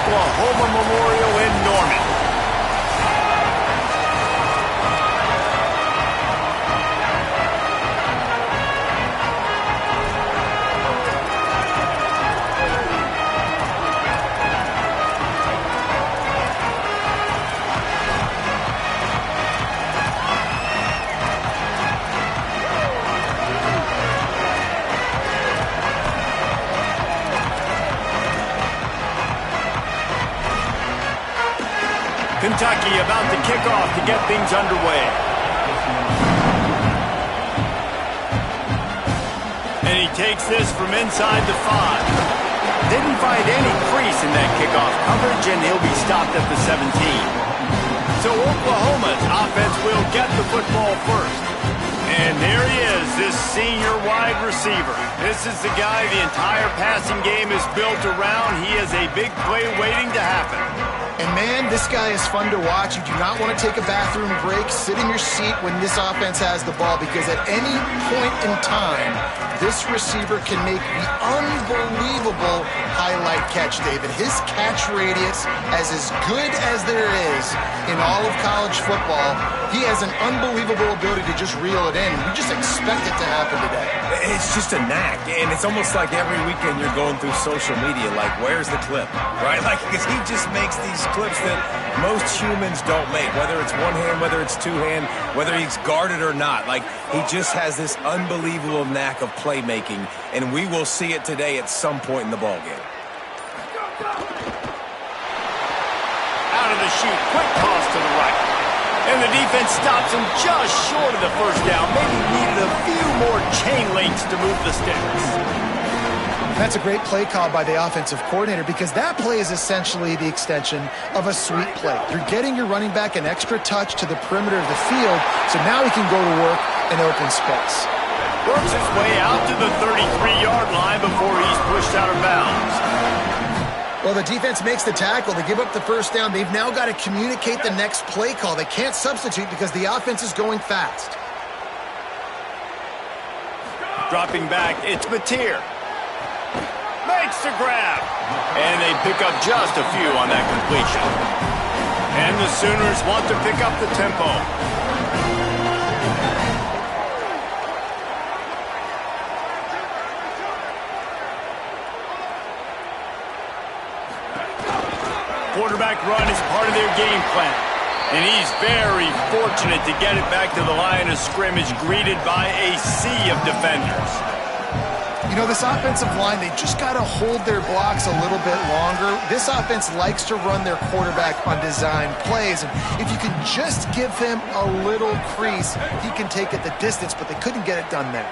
Oklahoma Memorial in Norman. Kentucky about to kick off to get things underway. And he takes this from inside the 5. Didn't find any crease in that kickoff coverage, and he'll be stopped at the 17. So Oklahoma's offense will get the football first. And there he is, this senior wide receiver. This is the guy the entire passing game is built around. He has a big play waiting to happen. And man, this guy is fun to watch. You do not want to take a bathroom break, sit in your seat when this offense has the ball, because at any point in time, this receiver can make the unbelievable highlight catch, David. His catch radius is as good as there is in all of college football. He has an unbelievable ability to just reel it in. We just expect it to happen today. It's just a knack, and it's almost like every weekend you're going through social media, like, where's the clip, right? Like, because he just makes these clips that most humans don't make, whether it's one hand, whether it's two hand, whether he's guarded or not. Like, he just has this unbelievable knack of playmaking, and we will see it today at some point in the ballgame. Out of the chute, quick toss to the right. And the defense stops him just short of the first down. Maybe needed a few more chain links to move the sticks. That's a great play call by the offensive coordinator, because that play is essentially the extension of a sweep play. You're getting your running back an extra touch to the perimeter of the field, so now he can go to work in open space. Works his way out to the 33-yard line before he's pushed out of bounds. Well, the defense makes the tackle. They give up the first down. They've now got to communicate the next play call. They can't substitute because the offense is going fast. Dropping back, it's Mateer. Makes the grab. And they pick up just a few on that completion. And the Sooners want to pick up the tempo. Quarterback run is part of their game plan. And he's very fortunate to get it back to the line of scrimmage, greeted by a sea of defenders. You know, this offensive line, they just got to hold their blocks a little bit longer. This offense likes to run their quarterback on design plays. And if you can just give him a little crease, he can take it the distance, but they couldn't get it done there.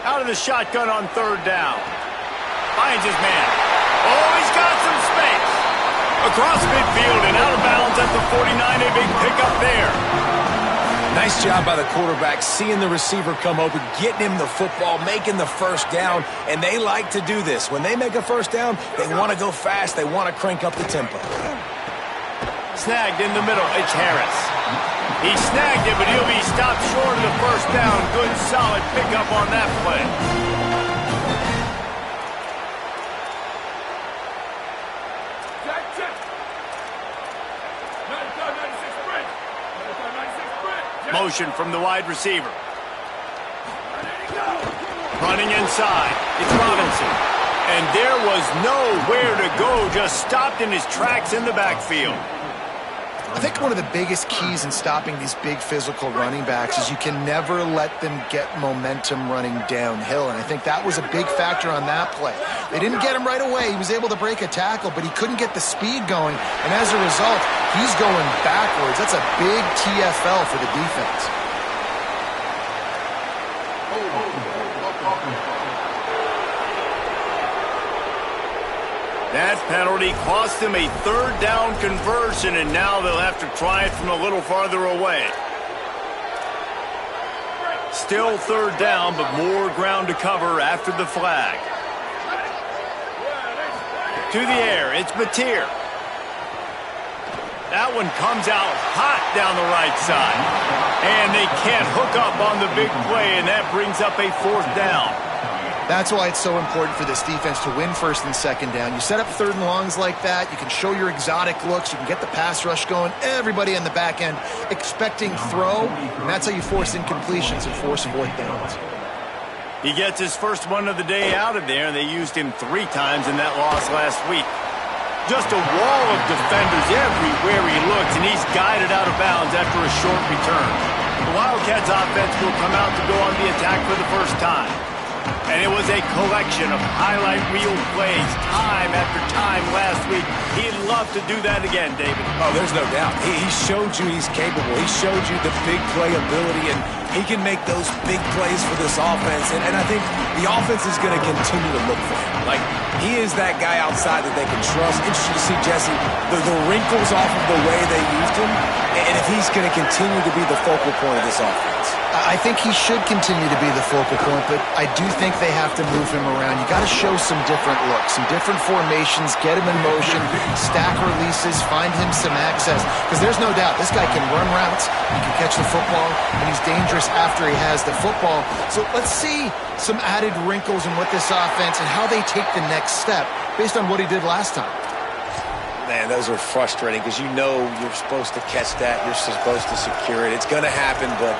Out of the shotgun on third down. Finds his man. Oh, he's got some space. Across midfield and out of bounds at the 49. A big pickup there. Nice job by the quarterback, seeing the receiver come open, getting him the football, making the first down, and they like to do this. When they make a first down, they want to go fast. They want to crank up the tempo. Snagged in the middle. It's Harris. He snagged it, but he'll be stopped short of the first down. Good, solid pickup on that play. Motion from the wide receiver. Running inside. It's Robinson. And there was nowhere to go. Just stopped in his tracks in the backfield. I think one of the biggest keys in stopping these big physical running backs is you can never let them get momentum running downhill, and I think that was a big factor on that play. They didn't get him right away. He was able to break a tackle, but he couldn't get the speed going, and as a result, he's going backwards. That's a big TFL for the defense. That penalty cost them a third down conversion, and now they'll have to try it from a little farther away. Still third down, but more ground to cover after the flag. To the air, it's Mateer. That one comes out hot down the right side. And they can't hook up on the big play, and that brings up a fourth down. That's why it's so important for this defense to win first and second down. You set up third and longs like that, you can show your exotic looks, you can get the pass rush going, everybody in the back end expecting throw, and that's how you force incompletions and force fourth downs. He gets his first one of the day out of there, and they used him 3 times in that loss last week. Just a wall of defenders everywhere he looks, and he's guided out of bounds after a short return. The Wildcats offense will come out to go on the attack for the first time. And it was a collection of highlight reel plays time after time last week. He'd love to do that again, David. Oh, there's no doubt. He showed you he's capable. He showed you the big play ability, and he can make those big plays for this offense. And I think the offense is going to continue to look for him. Like, he is that guy outside that they can trust. Interesting to see, Jesse, the wrinkles off of the way they used him, and if he's going to continue to be the focal point of this offense. I think he should continue to be the focal point, but I do think they have to move him around. You got to show some different looks, some different formations, get him in motion, stack releases, find him some access. Because there's no doubt, this guy can run routes, he can catch the football, and he's dangerous after he has the football. So let's see some added wrinkles in what this offense and how they take the next step based on what he did last time. Man, those are frustrating because you know you're supposed to catch that, you're supposed to secure it. It's going to happen, but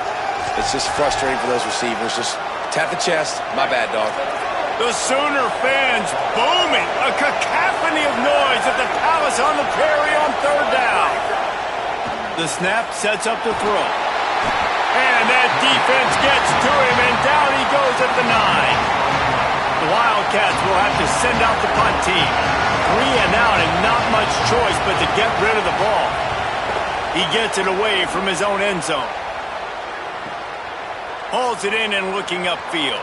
it's just frustrating for those receivers. Just tap the chest. My bad, dog. The Sooner fans booming. A cacophony of noise at the Palace on the Prairie on third down. The snap sets up the throw. And that defense gets to him, and down he goes at the 9. The Wildcats will have to send out the punt team. 3 and out and not much choice but to get rid of the ball. He gets it away from his own end zone. Hauls it in and looking upfield.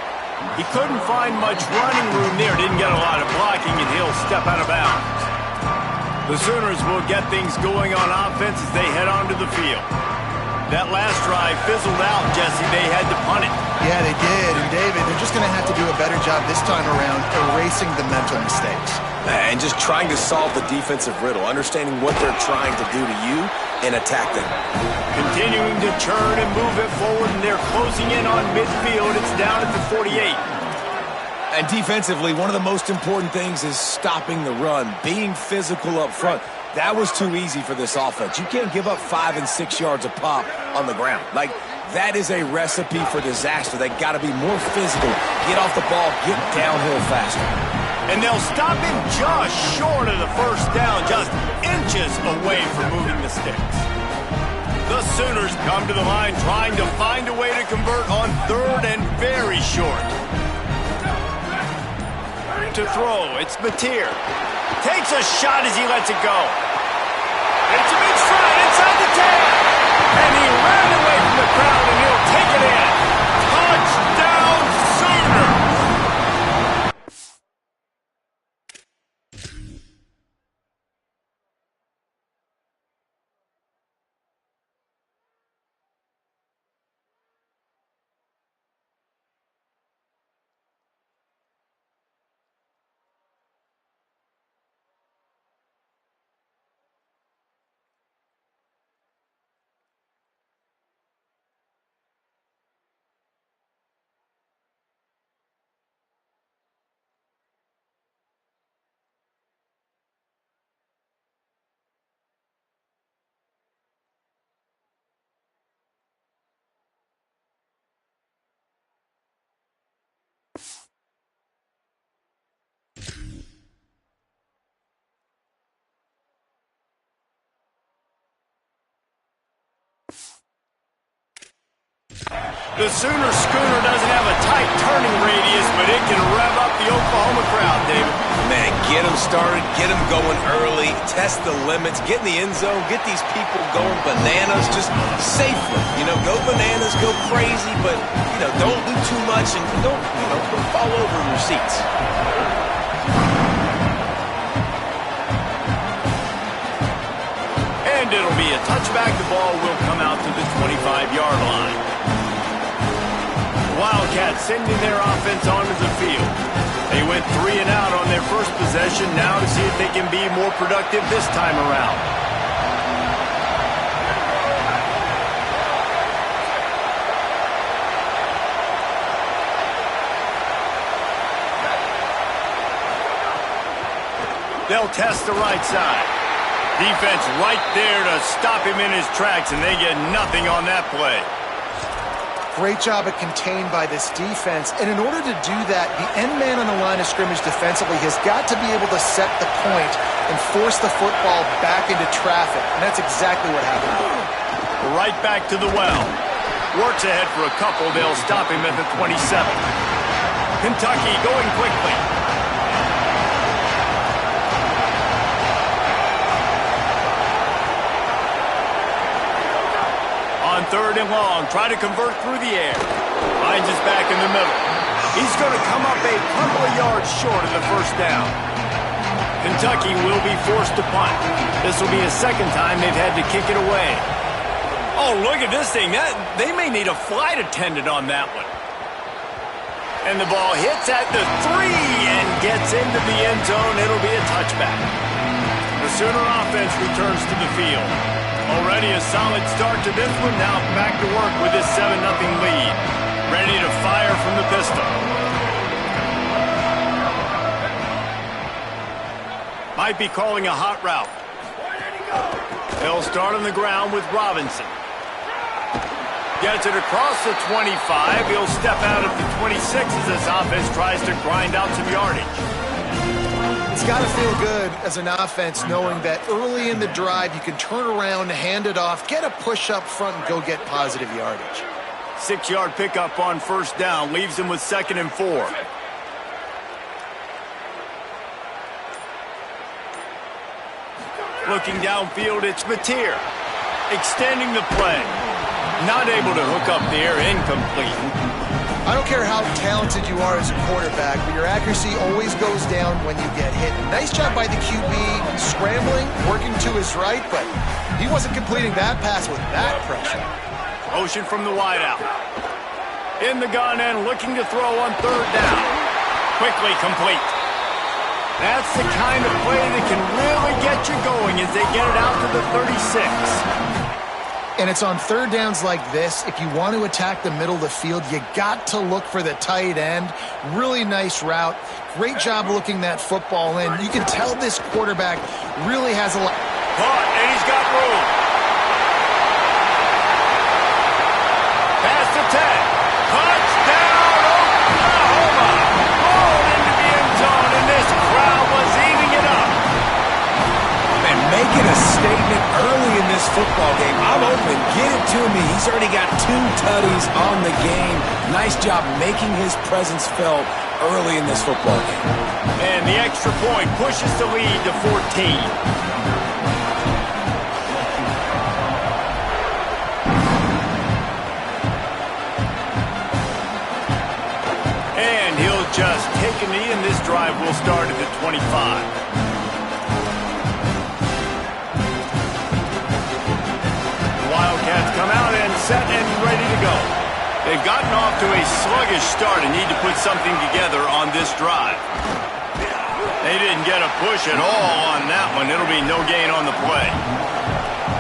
He couldn't find much running room there. Didn't get a lot of blocking, and he'll step out of bounds. The Sooners will get things going on offense as they head onto the field. That last drive fizzled out, Jesse. They had to punt it. Yeah, they did. And David, they're just going to have to do a better job this time around erasing the mental mistakes. And just trying to solve the defensive riddle, understanding what they're trying to do to you and attack them. Continuing to churn and move it forward, and they're closing in on midfield. It's down at the 48. And defensively, one of the most important things is stopping the run, being physical up front. That was too easy for this offense. You can't give up 5 and 6 yards a pop on the ground. Like, that is a recipe for disaster. They got to be more physical, get off the ball, get downhill faster. And they'll stop him just short of the first down, just inches away from moving the sticks. The Sooners come to the line trying to find a way to convert on third and very short. To throw, it's Mateer. Takes a shot as he lets it go. It's him inside the 10. And he ran away from the crowd, and he'll take it in. Touchdown, Sooners! The Sooner schooner doesn't have a tight turning radius, but it can rev up the Oklahoma crowd, David. Man, get them started, get them going early, test the limits, get in the end zone, get these people going bananas, just safely. You know, go bananas, go crazy, but, you know, don't do too much and don't fall over in your seats. And it'll be a touchback. The ball will come out to the 25-yard line. Wildcats sending their offense onto the field. They went 3 and out on their first possession, now to see if they can be more productive this time around. They'll test the right side. Defense right there to stop him in his tracks, and they get nothing on that play. Great job at contained by this defense. And in order to do that, the end man on the line of scrimmage defensively has got to be able to set the point and force the football back into traffic. And that's exactly what happened. Right back to the well. Works ahead for a couple. They'll stop him at the 27. Kentucky going quickly. On 3rd and long, try to convert through the air. Finds his back in the middle. He's going to come up a couple of yards short of the first down. Kentucky will be forced to punt. This will be a second time they've had to kick it away. Oh, look at this thing. They may need a flight attendant on that one. And the ball hits at the 3 and gets into the end zone. It'll be a touchback. The Sooner offense returns to the field. Already a solid start to this one. Now back to work with this 7-0 lead. Ready to fire from the pistol. Might be calling a hot route. They'll start on the ground with Robinson. Gets it across the 25. He'll step out of the 26 as this offense tries to grind out some yardage. It's got to feel good as an offense knowing that early in the drive you can turn around, hand it off, get a push up front, and go get positive yardage. 6-yard pickup on first down leaves him with 2nd and 4. Looking downfield, it's Mateer. Extending the play. Not able to hook up there, incomplete. I don't care how talented you are as a quarterback, but your accuracy always goes down when you get hit. Nice job by the QB scrambling, working to his right, but he wasn't completing that pass with that pressure. Motion from the wideout. In the gun and looking to throw on 3rd down. Quickly complete. That's the kind of play that can really get you going as they get it out to the 36. And it's on 3rd downs like this. If you want to attack the middle of the field, you got to look for the tight end. Really nice route. Great job looking that football in. You can tell this quarterback really has a lot. Caught, and he's got room. Pass to 10. Touchdown, Oklahoma. Rolled into the end zone, and this crowd was eating it up. And making a statement early in this football game. I'm open. Get it to me. He's already got 2 tutties on the game. Nice job making his presence felt early in this football game. And the extra point pushes the lead to 14. And he'll just take a knee, and this drive will start at the 25. Wildcats come out and set and ready to go. They've gotten off to a sluggish start and need to put something together on this drive. They didn't get a push at all on that one. It'll be no gain on the play.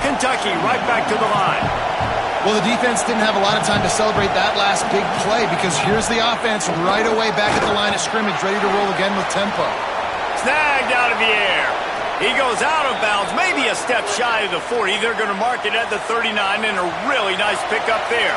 Kentucky right back to the line. Well, the defense didn't have a lot of time to celebrate that last big play because here's the offense right away back at the line of scrimmage, ready to roll again with tempo. Snagged out of the air. He goes out of bounds, maybe a step shy of the 40. They're going to mark it at the 39, and a really nice pickup there.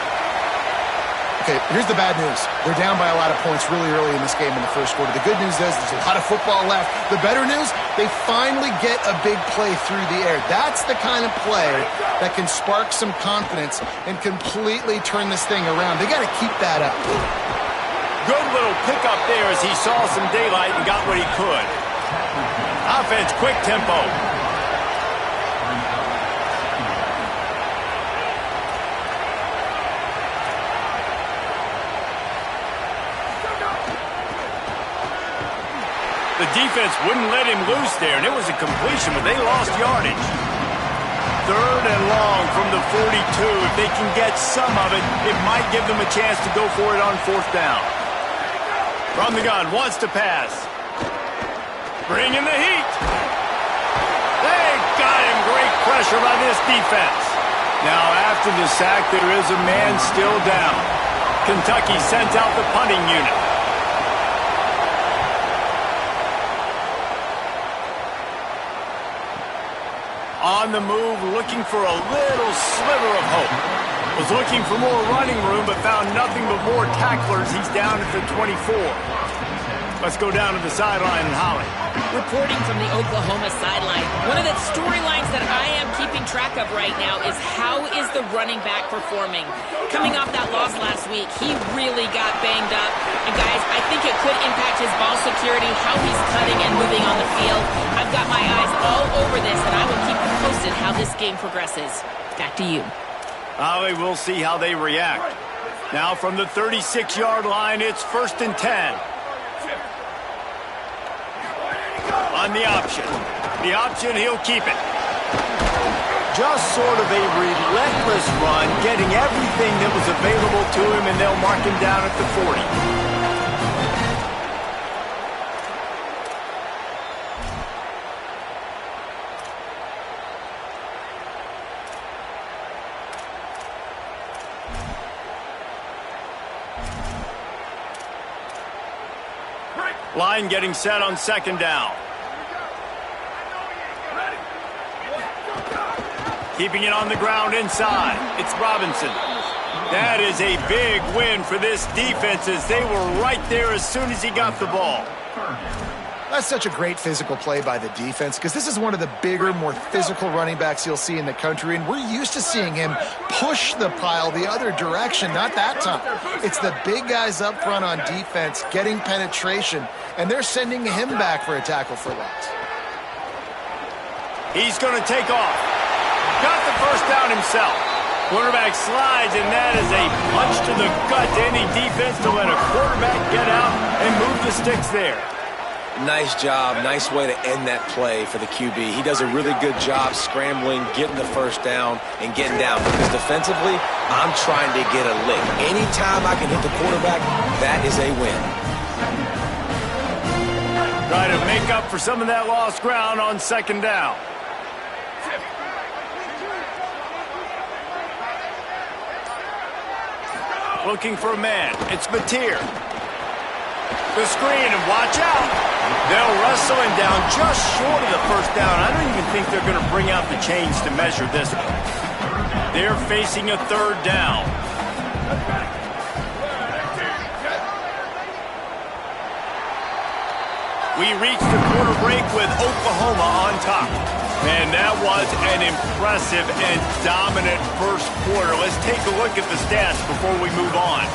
Okay, here's the bad news. They're down by a lot of points really early in this game in the first quarter. The good news is there's a lot of football left. The better news, they finally get a big play through the air. That's the kind of play that can spark some confidence and completely turn this thing around. They got to keep that up. Good little pickup there as he saw some daylight and got what he could. Offense, quick tempo. The defense wouldn't let him loose there, and it was a completion, but they lost yardage. 3rd and long from the 42. If they can get some of it, it might give them a chance to go for it on 4th down. From the gun, wants to pass. Bring in the heat. They got him. Great pressure by this defense. Now, after the sack, there is a man still down. Kentucky sends out the punting unit. On the move, looking for a little sliver of hope. Was looking for more running room, but found nothing but more tacklers. He's down at the 24. Let's go down to the sideline and Holly. Reporting from the Oklahoma sideline, one of the storylines that I am keeping track of right now is how is the running back performing. Coming off that loss last week, he really got banged up. And guys, I think it could impact his ball security, how he's cutting and moving on the field. I've got my eyes all over this, and I will keep you posted how this game progresses. Back to you. Holly, we'll see how they react. Now from the 36-yard line, it's 1st and 10. On the option. The option, he'll keep it. Just sort of a relentless run, getting everything that was available to him, and they'll mark him down at the 40. Line getting set on 2nd down. Keeping it on the ground inside. It's Robinson. That is a big win for this defense as they were right there as soon as he got the ball. That's such a great physical play by the defense because this is one of the bigger, more physical running backs you'll see in the country, and we're used to seeing him push the pile the other direction. Not that time. It's the big guys up front on defense getting penetration, and they're sending him back for a tackle for loss. He's going to take off. Got the first down himself. Quarterback slides, and that is a punch to the gut to any defense to let a quarterback get out and move the sticks there. Nice job. Nice way to end that play for the QB. He does a really good job scrambling, getting the first down, and getting down. Because defensively, I'm trying to get a lick. Anytime I can hit the quarterback, that is a win. Try to make up for some of that lost ground on 2nd down. Looking for a man. It's Mateer. The screen, and watch out. They'll wrestle him down just short of the first down. I don't even think they're going to bring out the chains to measure this one. They're facing a 3rd down. We reached the quarter break with Oklahoma on top. And that was an impressive and dominant first quarter. Let's take a look at the stats before we move on.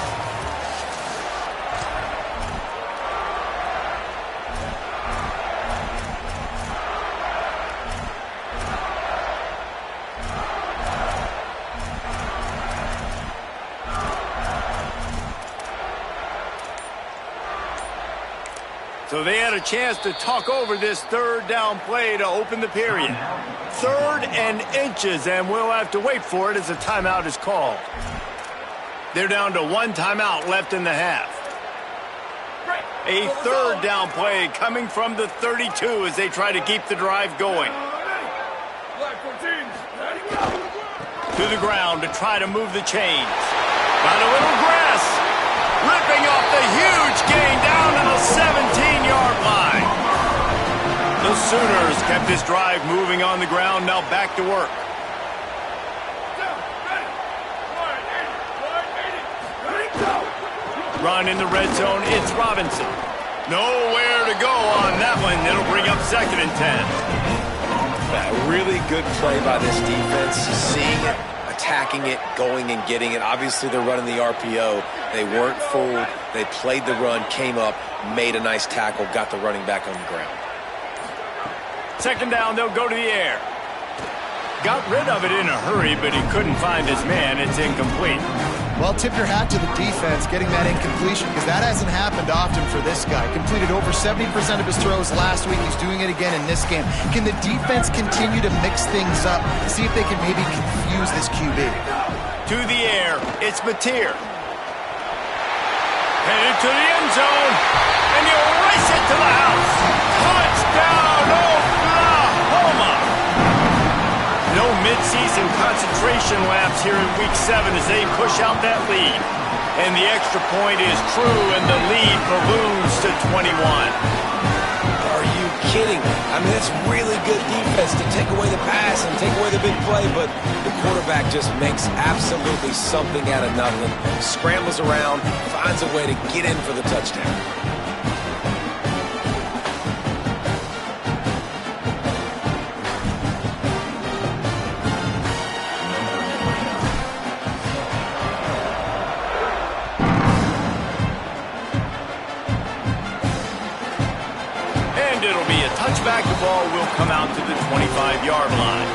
So they had a chance to talk over this 3rd down play to open the period. 3rd and inches, and we'll have to wait for it as a timeout is called. They're down to 1 timeout left in the half. A 3rd down play coming from the 32 as they try to keep the drive going. To the ground to try to move the chains. Got a little grass. Ripping off the huge gain down to the 17-yard line. The Sooners kept this drive moving on the ground, now back to work. Run in the red zone, it's Robinson. Nowhere to go on that one. It'll bring up 2nd and 10. A really good play by this defense, seeing it, attacking it, going and getting it. Obviously, they're running the RPO. They weren't fooled. They played the run, came up, made a nice tackle, got the running back on the ground. 2nd down, they'll go to the air. Got rid of it in a hurry, but he couldn't find his man. It's incomplete. Well, tip your hat to the defense getting that incompletion because that hasn't happened often for this guy. Completed over 70% of his throws last week. He's doing it again in this game. Can the defense continue to mix things up? See if they can maybe confuse this QB. To the air, it's Mateer. Headed to the end zone, and he'll race it to the house. Touchdown, Oklahoma! No midseason concentration laps here in Week 7 as they push out that lead. And the extra point is true, and the lead balloons to 21. Are you kidding. I mean, that's really good defense to take away the pass and take away the big play, but the quarterback just makes absolutely something out of nothing, scrambles around, finds a way to get in for the touchdown. It'll be a touchback. The ball will come out to the 25-yard line.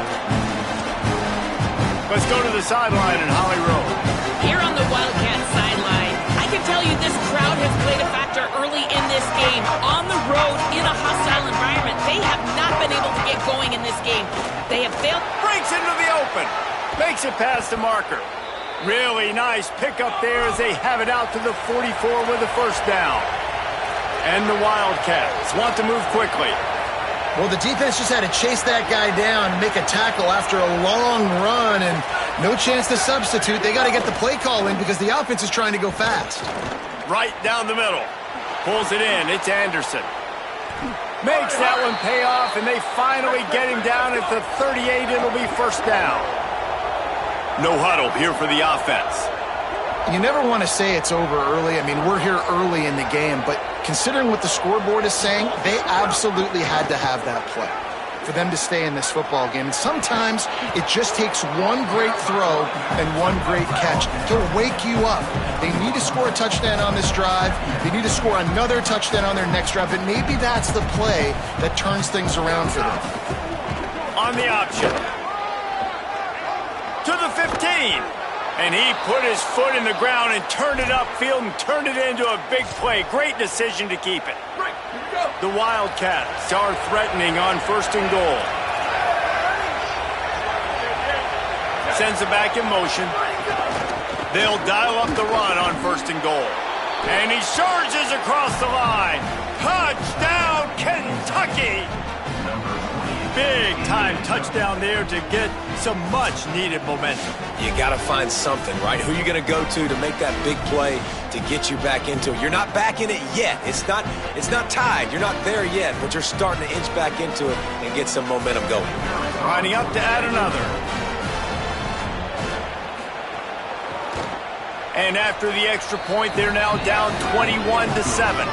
Let's go to the sideline in Holly Rowe. Here on the Wildcat sideline, I can tell you this crowd has played a factor early in this game. On the road, in a hostile environment, they have not been able to get going in this game. They have failed. Breaks into the open. Makes it past the marker. Really nice pickup there as they have it out to the 44 with a first down. And the Wildcats want to move quickly. Well, the defense just had to chase that guy down, make a tackle after a long run, and no chance to substitute. They got to get the play call in because the offense is trying to go fast. Right down the middle. Pulls it in. It's Anderson. Makes that one pay off, and they finally get him down at the 38. It'll be first down. No huddle here for the offense. You never want to say it's over early. I mean, we're here early in the game, but considering what the scoreboard is saying, they absolutely had to have that play for them to stay in this football game. And sometimes it just takes one great throw and one great catch to wake you up. They need to score a touchdown on this drive. They need to score another touchdown on their next drive, but maybe that's the play that turns things around for them. On the option. To the 15. And he put his foot in the ground and turned it upfield and turned it into a big play. Great decision to keep it. The Wildcats are threatening on first and goal. Sends it back in motion. They'll dial up the run on first and goal. And he surges across the line. Touchdown, Kentucky! Big-time touchdown there to get some much-needed momentum. You got to find something, right? Who are you going to go to make that big play to get you back into it? You're not back in it yet. It's not tied. You're not there yet, but you're starting to inch back into it and get some momentum going. Lining up to add another. And after the extra point, they're now down 21-7.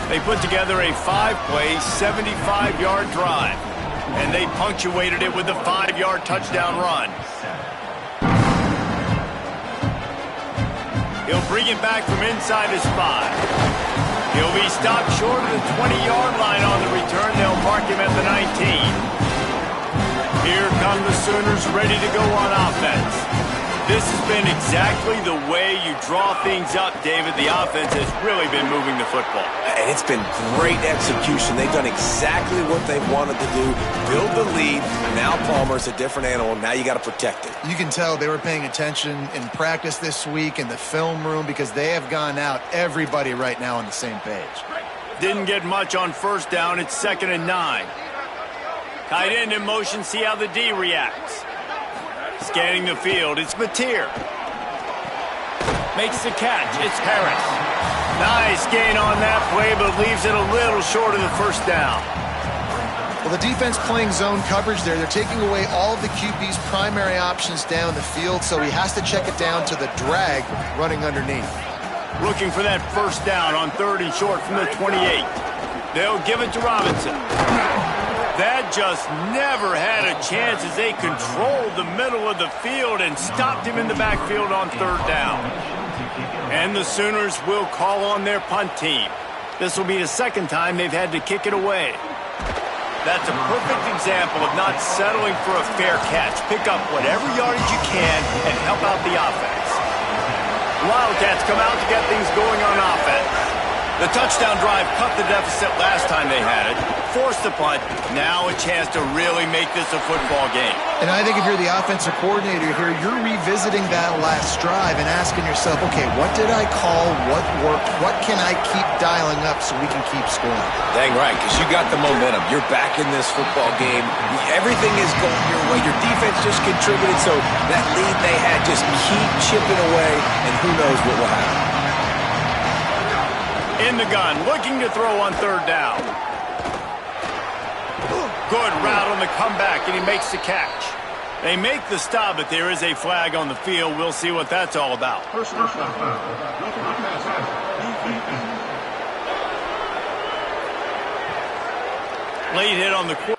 They put together a 5-play, 75-yard drive. And they punctuated it with a 5-yard touchdown run. He'll bring it back from inside his 5. He'll be stopped short of the 20-yard line on the return. They'll mark him at the 19. Here come the Sooners ready to go on offense. This has been exactly the way you draw things up, David. The offense has really been moving the football. And it's been great execution. They've done exactly what they wanted to do. Build the lead. Now Palmer's a different animal. Now you got to protect it. You can tell they were paying attention in practice this week in the film room because they have gone out, everybody right now on the same page. Didn't get much on first down. It's 2nd and 9. Tight end in motion. See how the D reacts. Scanning the field, it's Mateer. Makes the catch, it's Harris. Nice gain on that play, but leaves it a little short of the first down. Well, the defense playing zone coverage there. They're taking away all of the QB's primary options down the field, so he has to check it down to the drag running underneath. Looking for that first down on 3rd and short from the 28. They'll give it to Robinson. That just never had a chance as they controlled the middle of the field and stopped him in the backfield on 3rd down. And the Sooners will call on their punt team. This will be the 2nd time they've had to kick it away. That's a perfect example of not settling for a fair catch. Pick up whatever yardage you can and help out the offense. Wildcats come out to get things going on offense. The touchdown drive cut the deficit last time they had it, forced the punt, now a chance to really make this a football game. And I think if you're the offensive coordinator here, you're revisiting that last drive and asking yourself, okay, what did I call, what worked, what can I keep dialing up so we can keep scoring? Dang right, because you got the momentum. You're back in this football game. Everything is going your way. Your defense just contributed, so that lead they had, just keep chipping away, and who knows what will happen. In the gun, looking to throw on 3rd down. Good route on the comeback, and he makes the catch. They make the stop, but there is a flag on the field. We'll see what that's all about. Late hit on the quarter.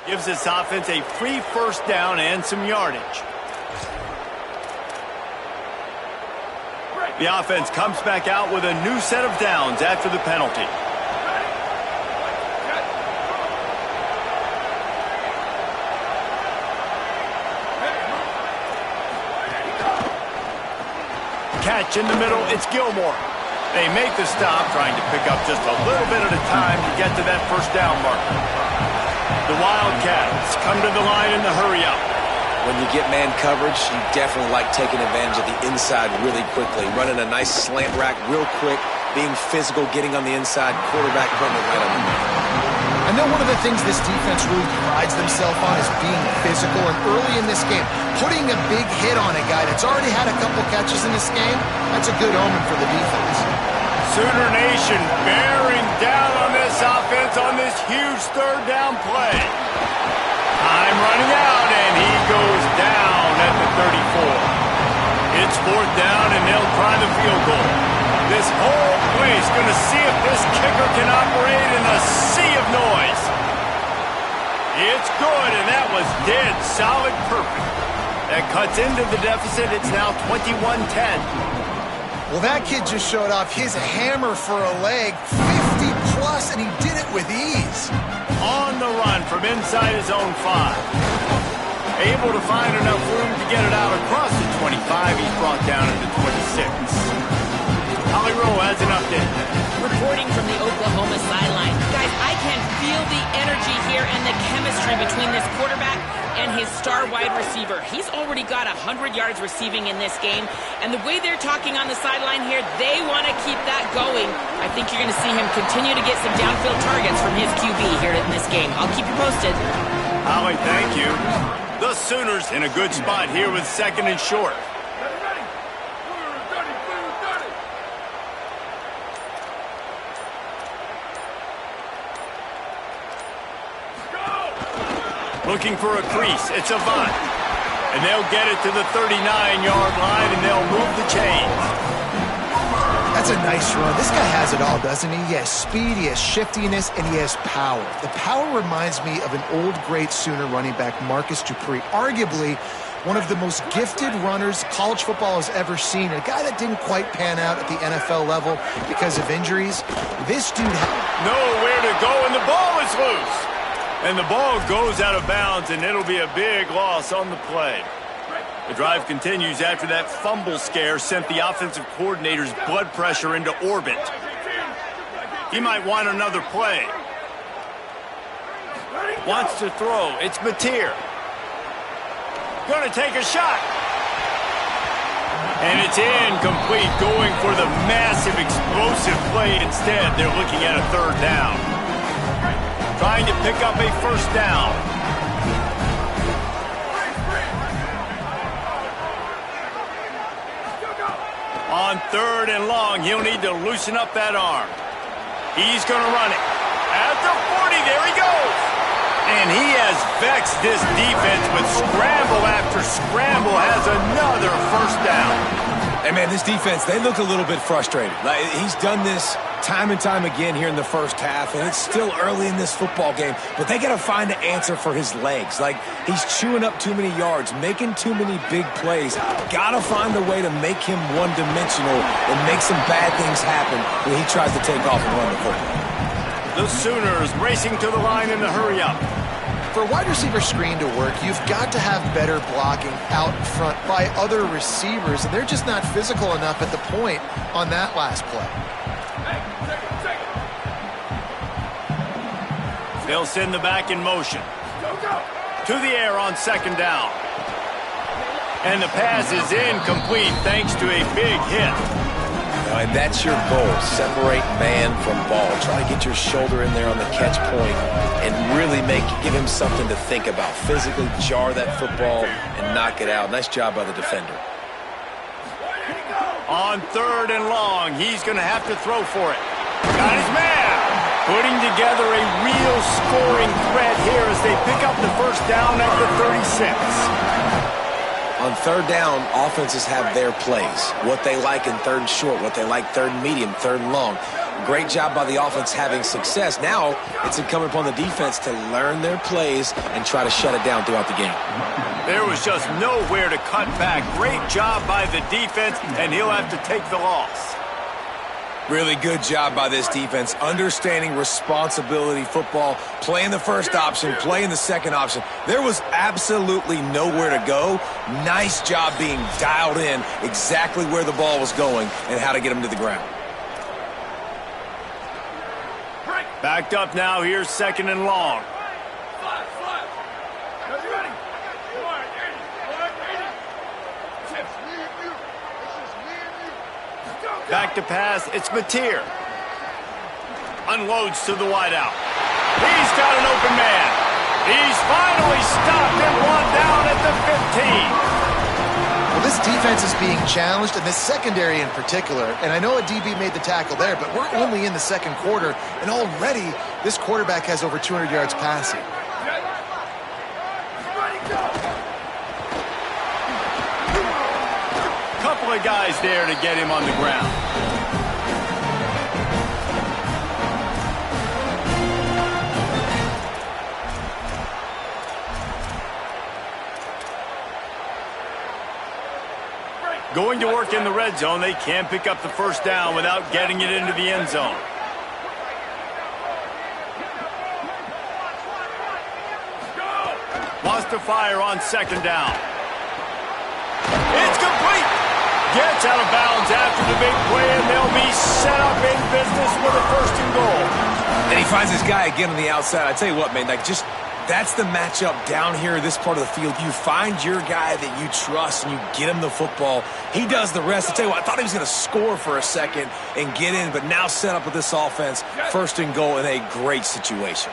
Gives this offense a free first down and some yardage. The offense comes back out with a new set of downs after the penalty. Catch in the middle, it's Gilmore. They make the stop, trying to pick up just a little bit at a time to get to that first down marker. The Wildcats come to the line in the hurry-up. When you get man coverage, you definitely like taking advantage of the inside really quickly. Running a nice slant rack real quick, being physical, getting on the inside, quarterback putting it right on the money. I know one of the things this defense really prides themselves on is being physical, and early in this game, putting a big hit on a guy that's already had a couple catches in this game, that's a good omen for the defense. Sooner Nation bearing down on this offense on this huge third down play. Time running out, and he goes down at the 34. It's fourth down, and they'll try the field goal. This whole place going to see if this kicker can operate in a sea of noise. It's good, and that was dead solid perfect. That cuts into the deficit. It's now 21-10. Well, that kid just showed off his hammer for a leg, 50-plus, and he did it with ease. On the run from inside his own 5. Able to find enough room to get it out across the 25. He's brought down at the 26. Holly Rowe has an update. Reporting from the Oklahoma sideline. Guys, I can feel the energy here and the chemistry between this quarterback and his star wide receiver. He's already got 100 yards receiving in this game, and the way they're talking on the sideline here, they want to keep that going. I think you're going to see him continue to get some downfield targets from his QB here in this game. I'll keep you posted. Holly, thank you. The Sooners in a good spot here with second and short. Looking for a crease. It's Avant. And they'll get it to the 39-yard line, and they'll move the chains. That's a nice run. This guy has it all, doesn't he? He has speed, he has shiftiness, and he has power. The power reminds me of an old, great Sooner running back, Marcus Dupree. Arguably one of the most gifted runners college football has ever seen. A guy that didn't quite pan out at the NFL level because of injuries. This dude nowhere to go, and the ball is loose. And the ball goes out of bounds, and it'll be a big loss on the play. The drive continues after that fumble scare sent the offensive coordinator's blood pressure into orbit. He might want another play. Wants to throw. It's Mateer. Going to take a shot. And it's incomplete, going for the massive explosive play instead. They're looking at a third down. Trying to pick up a first down. On third and long, he'll need to loosen up that arm. He's going to run it. At the 40, there he goes. And he has vexed this defense with scramble after scramble, has another first down. Hey, man, this defense, they look a little bit frustrated. Like, he's done this time and time again here in the first half, and it's still early in this football game, but they got to find an answer for his legs. Like, he's chewing up too many yards, making too many big plays. Got to find a way to make him one-dimensional and make some bad things happen when he tries to take off and run the football. The Sooners racing to the line in the hurry-up. For a wide receiver screen to work, you've got to have better blocking out front by other receivers, and they're just not physical enough at the point on that last play. They'll send the back in motion. To the air on second down. And the pass is incomplete thanks to a big hit. And that's your goal. Separate man from ball. Try to get your shoulder in there on the catch point and really give him something to think about. Physically jar that football and knock it out. Nice job by the defender. On third and long, he's going to have to throw for it. Got his man. Putting together a real scoring threat here as they pick up the first down at the 36. On third down, offenses have their plays. What they like in third and short, what they like third and medium, third and long. Great job by the offense having success. Now it's incumbent upon the defense to learn their plays and try to shut it down throughout the game. There was just nowhere to cut back. Great job by the defense, and he'll have to take the loss. Really good job by this defense, understanding responsibility football, playing the first option, playing the second option. There was absolutely nowhere to go. Nice job being dialed in exactly where the ball was going and how to get him to the ground. Backed up now, here's second and long. Back to pass, it's Mateer. Unloads to the wideout. He's got an open man. He's finally stopped and brought down at the 15. Well, this defense is being challenged, and this secondary in particular. And I know a DB made the tackle there, but we're only in the second quarter, and already this quarterback has over 200 yards passing. Couple of guys there to get him on the ground. Going to work in the red zone. They can't pick up the first down without getting it into the end zone. Lost to fire on second down. It's complete. Gets out of bounds after the big play, and they'll be set up in business with a first and goal. And he finds this guy again on the outside. I tell you what, man, that's the matchup down here in this part of the field. You find your guy that you trust, and you get him the football. He does the rest. I tell you what, I thought he was going to score for a second and get in, but now set up with this offense, first and goal in a great situation.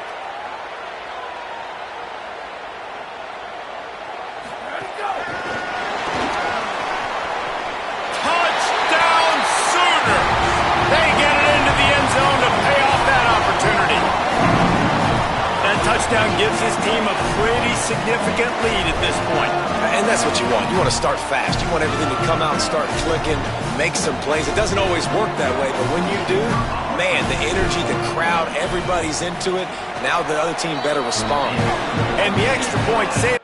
Touchdown gives his team a pretty significant lead at this point. And that's what you want. You want to start fast. You want everything to come out and start clicking, make some plays. It doesn't always work that way, but when you do, man, the energy, the crowd, everybody's into it. Now the other team better respond. And the extra point saved.